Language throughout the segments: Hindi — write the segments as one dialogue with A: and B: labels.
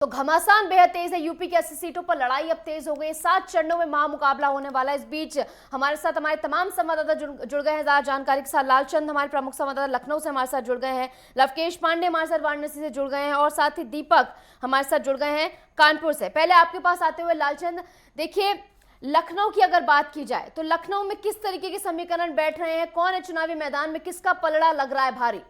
A: तो घमासान बेहद तेज है। यूपी की 80 सीटों पर लड़ाई अब तेज हो गई। 7 चरणों में महामुकाबला होने वाला है। इस बीच हमारे साथ हमारे तमाम संवाददाता जुड़ गए हैं ज्यादा जानकारी के साथ। लालचंद हमारे प्रमुख संवाददाता लखनऊ से हमारे साथ जुड़ गए हैं, लवकेश पांडे हमारे साथ वाराणसी से जुड़ गए हैं और साथ ही दीपक हमारे साथ जुड़ गए हैं कानपुर से। पहले आपके पास आते हुए लालचंद, देखिए लखनऊ की अगर बात की जाए तो लखनऊ में किस तरीके के समीकरण बैठ रहे हैं, कौन है चुनावी मैदान में, किसका पलड़ा लग रहा है भारी?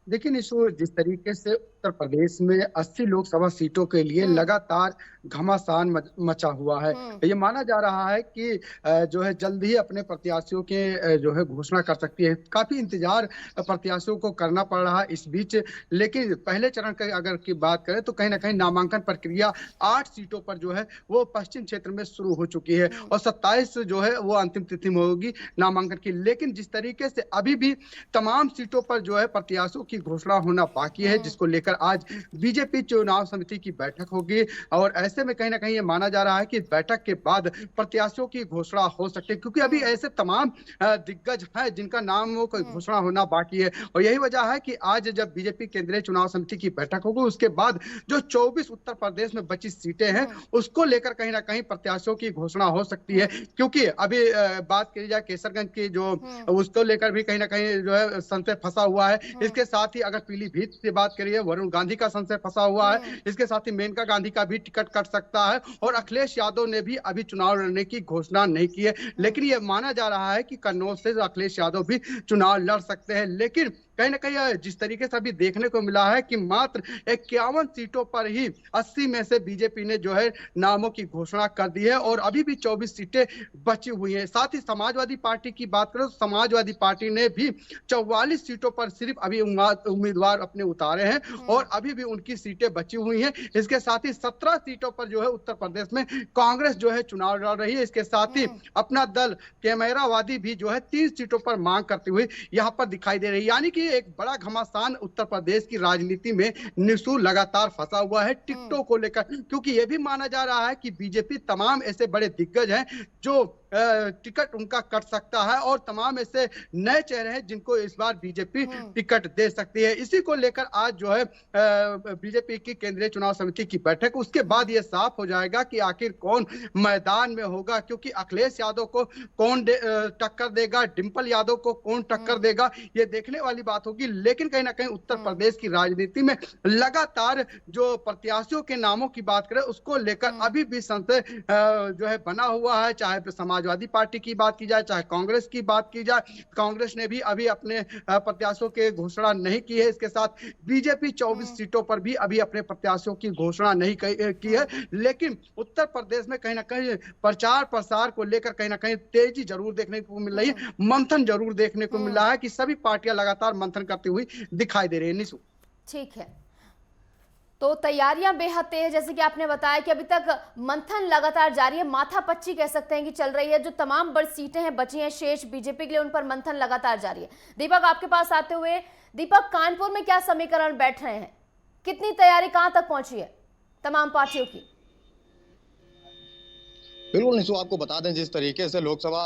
B: देखिए निशु, जिस तरीके से उत्तर प्रदेश में 80 लोकसभा सीटों के लिए लगातार घमासान मचा हुआ है, ये माना जा रहा है कि जो है जल्द ही अपने प्रत्याशियों के जो है घोषणा कर सकती है। काफी इंतजार प्रत्याशियों को करना पड़ रहा है इस बीच। लेकिन पहले चरण की अगर की बात करें तो कहीं ना कहीं नामांकन प्रक्रिया 8 सीटों पर जो है वो पश्चिम क्षेत्र में शुरू हो चुकी है और 27 जो है वो अंतिम तिथि में होगी नामांकन की। लेकिन जिस तरीके से अभी भी तमाम सीटों पर जो है प्रत्याशियों की घोषणा होना बाकी है, जिसको लेकर आज बीजेपी चुनाव समिति की बैठक होगी और ऐसे में कहीं ना कहीं ये माना जा रहा है कि बैठक के बाद प्रत्याशियों की घोषणा हो सकती है, क्योंकि अभी ऐसे तमाम दिग्गज हैं जिनका नामों की घोषणा होना बाकी है। और यही वजह है कि आज जब बीजेपी केंद्रीय चुनाव समिति की बैठक होगी उसके बाद जो 24 उत्तर प्रदेश में बची सीटें हैं उसको लेकर कहीं ना कहीं प्रत्याशियों की घोषणा हो सकती है। क्योंकि अभी बात की जाए केसरगंज की जो उसको लेकर भी कहीं ना कहीं जो है संशय फंसा हुआ है। इसके साथ ही अगर पीलीभीत से बात करिए, वरुण गांधी का संशय फंसा हुआ है। इसके साथ ही मेनका गांधी का भी टिकट कट सकता है और अखिलेश यादव ने भी अभी चुनाव लड़ने की घोषणा नहीं की है। लेकिन यह माना जा रहा है कि कन्नौज से अखिलेश यादव भी चुनाव लड़ सकते हैं। लेकिन कहीं ना कहीं जिस तरीके से अभी देखने को मिला है कि मात्र 51 सीटों पर ही 80 में से बीजेपी ने जो है नामों की घोषणा कर दी है और अभी भी 24 सीटें बची हुई हैं। साथ ही समाजवादी पार्टी की बात करें तो समाजवादी पार्टी ने भी 44 सीटों पर सिर्फ अभी उम्मीदवार अपने उतारे हैं और अभी भी उनकी सीटें बची हुई हैं। इसके साथ ही 17 सीटों पर जो है उत्तर प्रदेश में कांग्रेस जो है चुनाव लड़ रही है। इसके साथ ही अपना दल कैमरावादी भी जो है 3 सीटों पर मांग करते हुए यहाँ पर दिखाई दे रही है। यानी कि एक बड़ा घमासान उत्तर प्रदेश की राजनीति में निशु लगातार फंसा हुआ है टिकटों को लेकर, क्योंकि यह भी माना जा रहा है कि बीजेपी तमाम ऐसे बड़े दिग्गज हैं जो टिकट उनका कट सकता है और तमाम ऐसे नए चेहरे हैं जिनको इस बार बीजेपी टिकट दे सकती है। इसी को लेकर आज जो है बीजेपी की केंद्रीय चुनाव समिति की बैठक, उसके बाद यह साफ हो जाएगा कि आखिर कौन मैदान में होगा, क्योंकि अखिलेश यादव को कौन टक्कर देगा, डिंपल यादव को कौन टक्कर देगा, ये देखने वाली बात होगी। लेकिन कहीं ना कहीं उत्तर प्रदेश की राजनीति में लगातार जो प्रत्याशियों के नामों की बात करें उसको लेकर अभी भी संशय जो है बना हुआ है। चाहे समाजवादी पार्टी की बात की जाए, चाहे कांग्रेस की बात की जाए, कांग्रेस ने भी अभी अपने प्रत्याशियों की घोषणा नहीं की है। इसके साथ बीजेपी 24 सीटों पर भी अभी अपने प्रत्याशियों की घोषणा नहीं की है। लेकिन उत्तर प्रदेश में कहीं ना कहीं प्रचार प्रसार को लेकर कहीं ना कहीं तेजी जरूर देखने को मिल रही है, मंथन जरूर देखने को मिल रहा है कि सभी पार्टियां लगातार मंथन करती हुई दिखाई दे रही है। निशु,
A: ठीक है, तो तैयारियां बेहद तेज, जैसे कि आपने बताया कि अभी तक मंथन लगातार जारी है, माथापच्ची कह सकते हैं कि चल रही है। जो तमाम बड़ी सीटें हैं बची हैं शेष बीजेपी के लिए, उन पर मंथन लगातार जारी है। दीपक आपके पास आते हुए, दीपक कानपुर में क्या समीकरण बैठ रहे हैं, कितनी तैयारी कहां तक पहुंची है तमाम पार्टियों की?
C: बिल्कुल निशु, आपको बता दें जिस तरीके से लोकसभा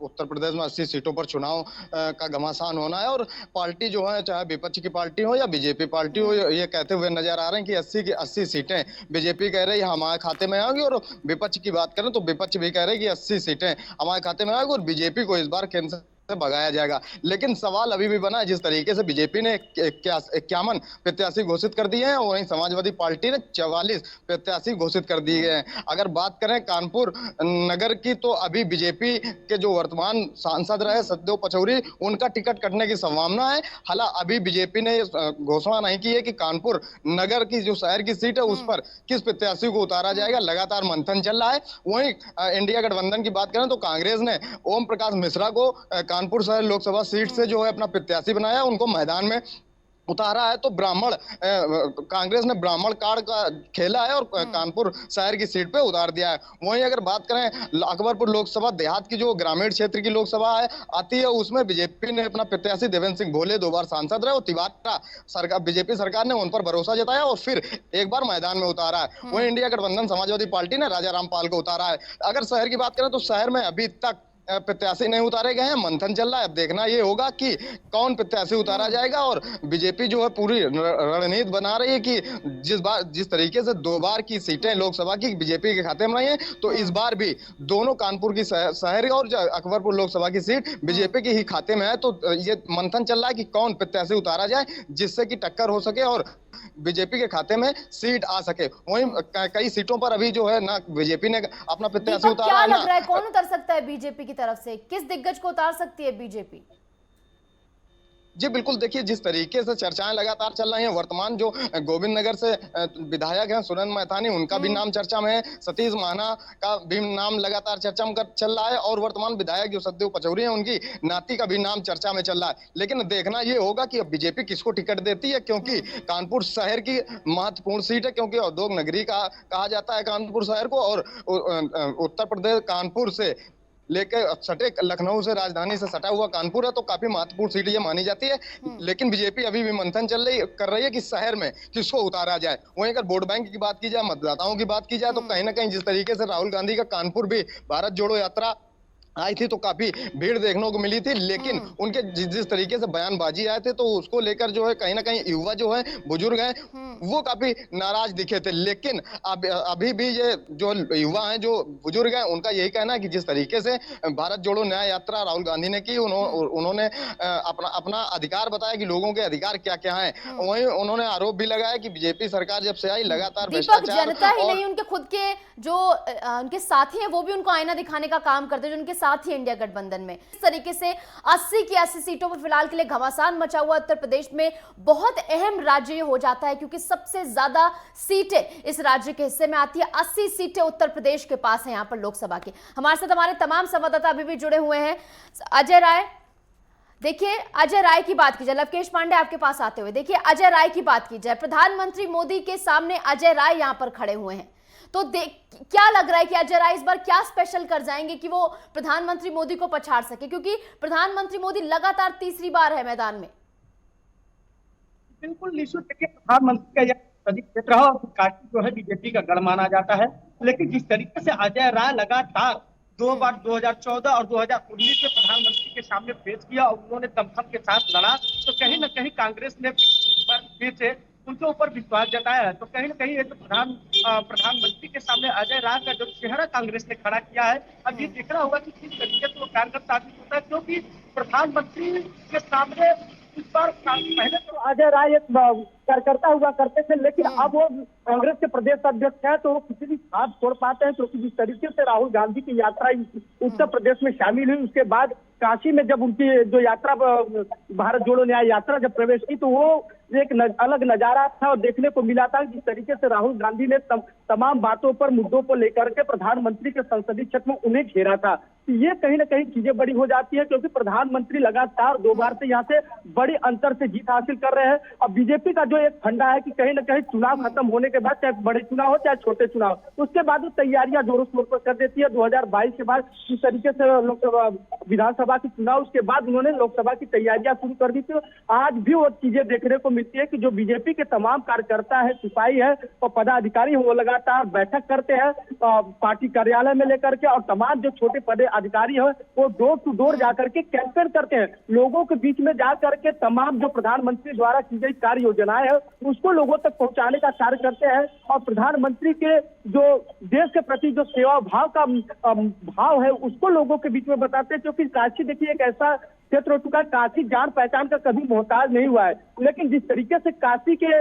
C: उत्तर प्रदेश में 80 सीटों पर चुनाव का घमासान होना है और पार्टी जो है चाहे विपक्ष की पार्टी हो या बीजेपी पार्टी हो, ये कहते हुए नजर आ रहे हैं कि 80 की 80 सीटें बीजेपी कह रही है हमारे खाते में आएंगी और विपक्ष की बात करें तो विपक्ष भी कह रहे हैं कि 80 सीटें हमारे खाते में आएंगी और बीजेपी को इस बार केंद्र से भगाया जाएगा। लेकिन सवाल अभी भी बना है, जिस तरीके से बीजेपी ने 51 प्रत्याशी घोषित कर दिए हैं और वहीं समाजवादी पार्टी ने 44 प्रत्याशी घोषित कर दिए गए हैं। अगर बात करें कानपुर नगर की तो अभी बीजेपी के जो वर्तमान सांसद रहे सतदेव पचौरी, उनका टिकट कटने की संभावना है। हालांकि अभी बीजेपी ने घोषणा नहीं की है कि कानपुर नगर की जो शहर की सीट है उस पर किस प्रत्याशी को उतारा जाएगा, लगातार मंथन चल रहा है। वहीं इंडिया गठबंधन की बात करें तो कांग्रेस ने ओम प्रकाश मिश्रा को कानपुर शहर लोकसभा सीट से जो है अपना प्रत्याशी बनाया, उनको मैदान में उतारा है। तो ब्राह्मण कांग्रेस ने ब्राह्मण कार्ड का खेला है और कानपुर शहर की सीट पे उतार दिया है। वहीं अगर बात करें अकबरपुर लोकसभा देहात की जो ग्रामीण क्षेत्र की लोकसभा है आती है, उसमें बीजेपी ने अपना प्रत्याशी देवेंद्र सिंह भोले 2 बार सांसद रहे और तिवारी सरकार बीजेपी सरकार ने उन पर भरोसा जताया और फिर एक बार मैदान में उतारा है। वहीं इंडिया गठबंधन समाजवादी पार्टी ने राजा रामपाल को उतारा है। अगर शहर की बात करें तो शहर में अभी तक प्रत्याशी नहीं उतारे गए हैं, मंथन चल रहा है। अब देखना ये होगा कि कौन प्रत्याशी उतारा जाएगा। और बीजेपी जो है पूरी रणनीति बना रही है कि जिस तरीके से 2 बार की सीटें लोकसभा की बीजेपी के खाते में रही हैं, तो इस बार भी दोनों कानपुर की शहरी और अकबरपुर लोकसभा की सीट बीजेपी के ही खाते में है। तो ये मंथन चल रहा है कि कौन प्रत्याशी उतारा जाए जिससे कि टक्कर हो सके और बीजेपी के खाते में सीट आ सके। वहीं कई सीटों पर अभी जो है ना बीजेपी ने अपना प्रत्याशी उतारा
A: क्या
C: है
A: लग रहा है कौन उतर सकता है बीजेपी की तरफ से, किस दिग्गज को उतार सकती है बीजेपी?
C: जी बिल्कुल, देखिए जिस तरीके से चर्चाएं लगातार चल रही हैं, वर्तमान जो गोविंद नगर से विधायक हैं सुरेंद्र मैथानी, उनका भी नाम चर्चा में है। सतीश महाना का भी नाम लगातार चर्चा में चल रहा है और वर्तमान विधायक जो सतदेव पचौरी हैं, उनकी नाती का भी नाम चर्चा में चल रहा है। लेकिन देखना ये होगा कि अब बीजेपी किसको टिकट देती है, क्योंकि कानपुर शहर की महत्वपूर्ण सीट है, क्योंकि औद्योगिक नगरी कहा जाता है कानपुर शहर को। और उत्तर प्रदेश कानपुर से लेकर सटे लखनऊ से, राजधानी से सटा हुआ कानपुर है, तो काफी महत्वपूर्ण सीट ये मानी जाती है। लेकिन बीजेपी अभी भी मंथन कर रही है कि शहर में किसको उतारा जाए। वहीं अगर वोट बैंक की बात की जाए, मतदाताओं की बात की जाए, तो कहीं ना कहीं जिस तरीके से राहुल गांधी का कानपुर भी भारत जोड़ो यात्रा आई थी तो काफी भीड़ देखने को मिली थी। लेकिन उनके जिस तरीके से बयानबाजी आए थे, तो उसको लेकर जो है कहीं ना कहीं युवा जो है, बुजुर्ग हैं, वो काफी नाराज दिखे थे। लेकिन अभी भी ये जो युवा हैं, जो बुजुर्ग हैं, उनका यही कहना है कि जिस तरीके से भारत जोड़ो न्याय यात्रा राहुल गांधी ने की, उन्होंने अपना अधिकार बताया कि लोगों के अधिकार क्या क्या है। वहीं उन्होंने आरोप भी लगाया कि बीजेपी सरकार जब से आई लगातार भ्रष्टाचार,
A: जनता ही नहीं, उनके खुद के जो उनके साथी हैं वो भी उनको आईना दिखाने का काम करते हैं, जो उनके साथी इंडिया गठबंधन में। इस तरीके से 80 की 80 सीटों पर फिलहाल के लिए घमासान मचा हुआ उत्तर प्रदेश में बहुत अहम राज्य हो जाता है, क्योंकि सबसे ज्यादा सीटें इस राज्य के हिस्से में आती है। 80 सीटें उत्तर प्रदेश के पास है यहाँ पर लोकसभा की। हमारे साथ हमारे तमाम संवाददाता अभी भी जुड़े हुए हैं। अजय राय, देखिए अजय राय की बात की जाए, लवकेश पांडे आपके पास आते हुए, देखिए अजय राय की बात की जाए, प्रधानमंत्री मोदी के सामने अजय राय यहां पर खड़े हुए हैं, तो क्या लग रहा है कि अजय राय इस बार क्या स्पेशल कर जाएंगे कि वो प्रधानमंत्री मोदी को पछाड़ सके, क्योंकि प्रधानमंत्री मोदी लगातार तीसरी बार है मैदान में?
D: बिल्कुल निश्चित, देखिए प्रधानमंत्री का यह सदी क्षेत्र है और काशी जो है बीजेपी का गढ़ माना जाता है। लेकिन जिस तरीके से अजय राय लगातार 2 बार 2014 और 2019 में प्रधानमंत्री के सामने पेश किया और उन्होंने दमखम के साथ लड़ा, तो कहीं ना कहीं कांग्रेस ने इस बार फिर से उनके ऊपर विश्वास जताया है। तो कहीं ना कहीं तो प्रधानमंत्री के सामने अजय राय का जो चेहरा कांग्रेस ने खड़ा किया है, अब ये देखना होगा कि किस तरीके से वो कारगर साबित होता है, क्योंकि प्रधानमंत्री के सामने इस बार पहले तो अजय राय एक कार्यकर्ता हुआ करते थे, लेकिन अब वो कांग्रेस के प्रदेश अध्यक्ष है, तो वो किसी भी हाथ छोड़ पाते हैं। क्योंकि जिस तरीके से राहुल गांधी की यात्रा उत्तर प्रदेश में शामिल हुई, उसके बाद काशी में जब उनकी जो यात्रा भारत जोड़ो न्याय यात्रा जब प्रवेश की, तो वो एक अलग नजारा था और देखने को मिला था। जिस तरीके से राहुल गांधी ने तमाम बातों पर, मुद्दों को लेकर के प्रधानमंत्री के संसदीय क्षेत्र में उन्हें घेरा था, तो ये कहीं ना कहीं चीजें बड़ी हो जाती है, क्योंकि प्रधानमंत्री लगातार 2 बार से यहाँ से बड़े अंतर से जीत हासिल कर रहे हैं। अब बीजेपी का जो एक फंडा है कि कहीं ना कहीं चुनाव खत्म होने के बाद, चाहे बड़े चुनाव हो चाहे छोटे चुनाव, उसके बाद वो तैयारियां जोरों शोर पर कर देती है। 2022 के बाद जिस तरीके से लोकसभा विधानसभा के चुनाव, उसके बाद उन्होंने लोकसभा की तैयारियां शुरू कर दी थी। आज भी वो चीजें देखने को मिलती है कि जो बीजेपी के तमाम कार्यकर्ता है, सिपाही है और पदाधिकारी है, वो लगातार बैठक करते हैं पार्टी कार्यालय में लेकर के, और तमाम जो छोटे पद अधिकारी है वो डोर टू डोर जाकर के कैंपेन करते हैं, लोगों के बीच में जाकर के तमाम जो प्रधानमंत्री द्वारा की गई कार्य योजनाएं है उसको लोगों तक पहुंचाने का कार्य करते हैं। और प्रधानमंत्री के जो देश के प्रति जो सेवा भाव का भाव है उसको लोगों के बीच में बताते हैं। क्योंकि काशी देखिए एक ऐसा क्षेत्र हो चुका है, काशी जान पहचान का कभी मोहताज नहीं हुआ है, लेकिन जिस तरीके से काशी के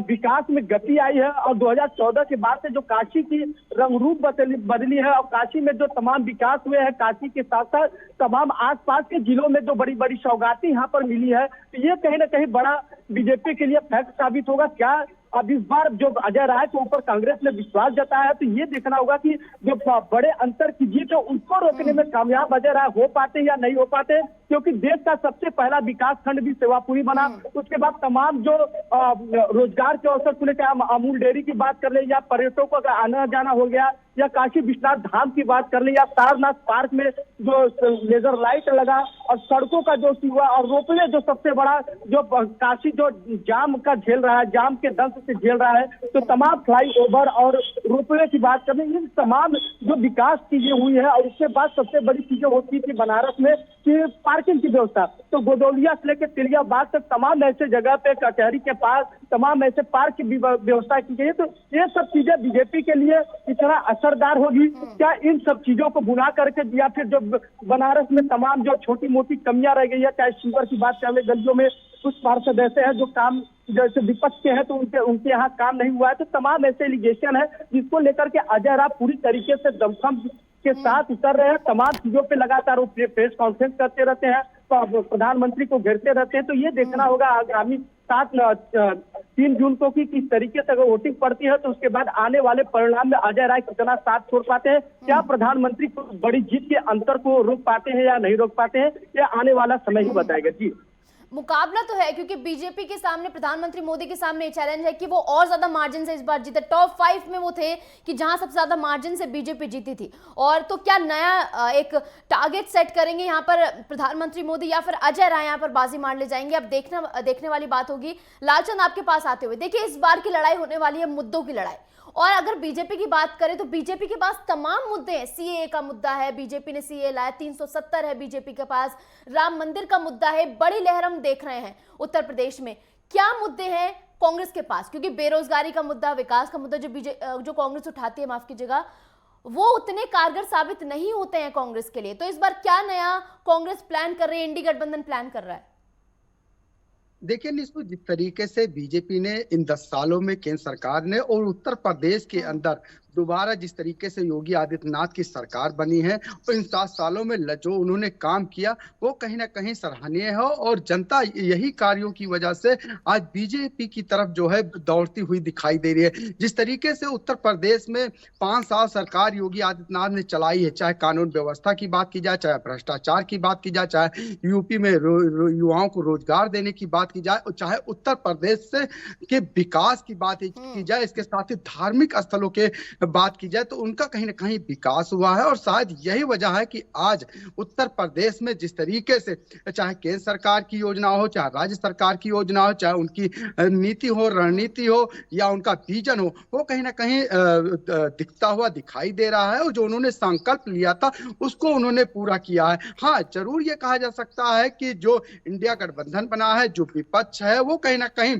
D: विकास में गति आई है और 2014 के बाद से जो काशी की रंग रूप बदली है और काशी में जो तमाम विकास हुए हैं, काशी के साथ साथ तमाम आसपास के जिलों में जो बड़ी बड़ी सौगातें यहाँ पर मिली है, तो ये कहीं ना कहीं बड़ा बीजेपी के लिए फैक्ट साबित होगा। क्या अब इस बार जो अजय राय के ऊपर कांग्रेस ने विश्वास जताया है, तो ये देखना होगा कि जो बड़े अंतर की जीत है उसको रोकने में कामयाब अजय राय हो पाते या नहीं हो पाते। क्योंकि देश का सबसे पहला विकास खंड भी सेवापुरी बना। उसके बाद तमाम जो रोजगार के अवसर खुले, चाहे अमूल डेयरी की बात कर ले, या पर्यटकों का आना जाना हो गया, या काशी विश्वनाथ धाम की बात कर ले, या सारनाथ पार्क में जो लेजर लाइट लगा, और सड़कों का जो हुआ, और रोपवे जो सबसे बड़ा, जो काशी जो जाम का झेल रहा है, जाम के दंश से झेल रहा है, तो तमाम फ्लाईओवर और रोपवे की बात करें, इन तमाम जो विकास चीजें हुई है। और उसके बाद सबसे बड़ी चीजें होती थी बनारस में कि पार्किंग की व्यवस्था। तो गोदौलिया से लेकर तिलिया बाग तक तमाम ऐसे जगह पे, कचहरी के पास तमाम ऐसे पार्क की व्यवस्था की गई है। तो ये सब चीजें बीजेपी के लिए इतना असरदार होगी क्या? इन सब चीजों को भुला करके, या फिर जो बनारस में तमाम जो छोटी मोटी कमियां रह गई है, चाहे सीवर की बात कर ले, गलियों में कुछ पार्षद ऐसे हैं जो काम जैसे विपक्ष के हैं तो उनके यहाँ काम नहीं हुआ है। तो तमाम ऐसे एलिगेशन है जिसको लेकर के अजय राव पूरी तरीके से दमखम के साथ उतर रहे हैं। तमाम चीजों पे लगातार वो प्रेस कॉन्फ्रेंस करते रहते हैं, तो प्रधानमंत्री को घेरते रहते हैं। तो ये देखना होगा आगामी 3 जून को कि किस तरीके से अगर वोटिंग पड़ती है तो उसके बाद आने वाले परिणाम में अजय राय कितना साथ छोड़ पाते हैं, क्या प्रधानमंत्री को बड़ी जीत के अंतर को रोक पाते हैं या नहीं रोक पाते हैं, ये आने वाला समय ही बताएगा। जी,
A: मुकाबला तो है क्योंकि बीजेपी के सामने, प्रधानमंत्री मोदी के सामने चैलेंज है कि वो और ज्यादा मार्जिन से इस बार जीते। टॉप 5 में वो थे कि जहां सबसे ज्यादा मार्जिन से बीजेपी जीती थी। और तो क्या नया एक टारगेट सेट करेंगे यहाँ पर प्रधानमंत्री मोदी, या फिर अजय राय यहाँ पर बाजी मार ले जाएंगे? अब देखने वाली बात होगी। लालचंद, आपके पास आते हुए, देखिए इस बार की लड़ाई होने वाली है मुद्दों की लड़ाई। और अगर बीजेपी की बात करें तो बीजेपी के पास तमाम मुद्दे हैं। सीएए का मुद्दा है, बीजेपी ने सीएए लाया, 370 है बीजेपी के पास, राम मंदिर का मुद्दा है, बड़ी लहर हम देख रहे हैं उत्तर प्रदेश में। क्या मुद्दे हैं कांग्रेस के पास? क्योंकि बेरोजगारी का मुद्दा, विकास का मुद्दा जो कांग्रेस उठाती है, माफ कीजिएगा, वो उतने कारगर साबित नहीं होते हैं कांग्रेस के लिए। तो इस बार क्या नया कांग्रेस प्लान कर रही है, इंडी गठबंधन प्लान कर रहा है?
B: देखिए निशु, जिस तरीके से बीजेपी ने इन 10 सालों में केंद्र सरकार ने और उत्तर प्रदेश के अंदर दोबारा जिस तरीके से योगी आदित्यनाथ की सरकार बनी है, तो इन 7 सालों में जो उन्होंने काम किया वो कहीं ना कहीं सराहनीय है। और जनता यही कार्यों की वजह से आज बीजेपी की तरफ जो है दौड़ती हुई दिखाई दे रही है। जिस तरीके से उत्तर प्रदेश में 5 साल सरकार योगी आदित्यनाथ ने चलाई है, चाहे कानून व्यवस्था की बात की जाए, चाहे भ्रष्टाचार की बात की जाए, चाहे यूपी में युवाओं को रोजगार देने की बात की जाए, और चाहे उत्तर प्रदेश से के विकास की बात की जाए, इसके साथ ही धार्मिक स्थलों के बात की जाए, तो उनका कहीं ना कहीं विकास हुआ है। और शायद यही वजह है कि आज उत्तर प्रदेश में जिस तरीके से चाहे केंद्र सरकार की योजना हो, चाहे राज्य सरकार की योजना हो, चाहे उनकी नीति हो, रणनीति हो, या उनका विजन हो, वो कहीं ना कहीं दिखता हुआ दिखाई दे रहा है। और जो उन्होंने संकल्प लिया था उसको उन्होंने पूरा किया है। हाँ, जरूर ये कहा जा सकता है कि जो इंडिया गठबंधन बना है, जो विपक्ष है, वो कहीं ना कहीं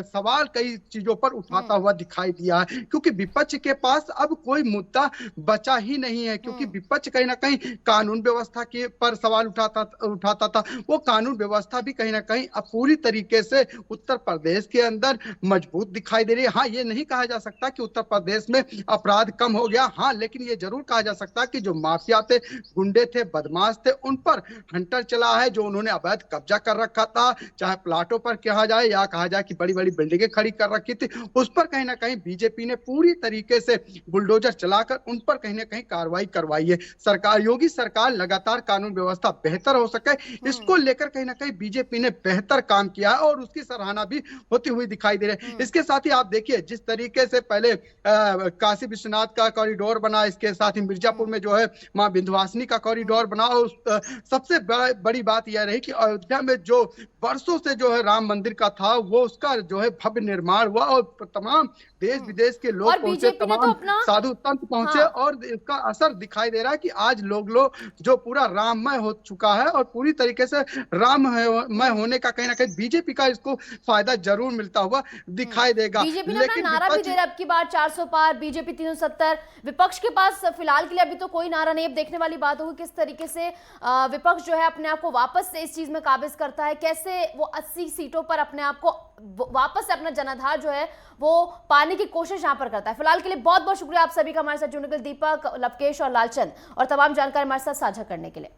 B: सवाल कई चीजों पर उठाता हुआ दिखाई दिया है, क्योंकि विपक्ष के पास अब कोई मुद्दा बचा ही नहीं है। क्योंकि विपक्ष कहीं ना कहीं कानून व्यवस्था के पर सवाल उठाता था। वो कानून व्यवस्था भी कहीं ना कहीं अब पूरी तरीके से उत्तर प्रदेश के अंदर मजबूत दिखाई दे रही है। हाँ, ये नहीं कहा जा सकता कि उत्तर प्रदेश में अपराध कम हो गया, हाँ, लेकिन ये जरूर कहा जा सकता है कि जो माफिया थे, गुंडे थे, बदमाश थे, उन पर हंटर चला है। जो उन्होंने अवैध कब्जा कर रखा था, चाहे प्लाटों पर कहा जाए या कहा जाए कि बड़ी बड़ी बिल्डिंगें खड़ी कर रखी थी, उस पर कहीं ना कहीं बीजेपी ने पूरी तरीके से बुलडोजर चलाकर उन पर कहीं ना कहीं कार्रवाई करवाई है। सरकार, योगी सरकार लगातार कानून व्यवस्था बेहतर हो सके, इसको लेकर कहीं ना कहीं बीजेपी ने बेहतर काम किया है और उसकी सराहना भी होती हुई दिखाई दे रही है। इसके साथ ही आप देखिए जिस तरीके से पहले काशी विश्वनाथ का कॉरिडोर बना, इसके साथ ही मिर्जापुर में जो है मां विंध्यवासिनी का कॉरिडोर बना, और सबसे बड़ी बात यह रही कि अयोध्या में जो वर्षों से जो है राम मंदिर का था, वो उसका जो है भव्य निर्माण हुआ और तमाम देश विदेश के लोग पहुंचे, तमाम साधु संत पहुंचे। हाँ। और इसका असर दिखाई दे रहा है कि आज लोग जो पूरा राममय हो चुका है और पूरी तरीके से राममय होने का कहीं ना कहीं बीजेपी का इसको फायदा जरूर मिलता हुआ दिखाई देगा।
A: बीजेपी ने अपना नारा भी दे रहा है, अब की बार 400 पार, बीजेपी 370। विपक्ष के पास फिलहाल के लिए अभी तो कोई नारा नहीं। अब देखने वाली बात होगी किस तरीके से विपक्ष जो है अपने आप को वापस से इस चीज में काबिज करता है, कैसे वो 80 सीटों पर अपने आप को वापस से अपना जनाधार जो है वो पाने की कोशिश यहां पर करता है। फिलहाल के लिए बहुत बहुत शुक्रिया आप सभी का हमारे साथ जुड़ने के लिए, दीपक, लवकेश और लालचंद, और तमाम जानकारी हमारे साथ साझा करने के लिए।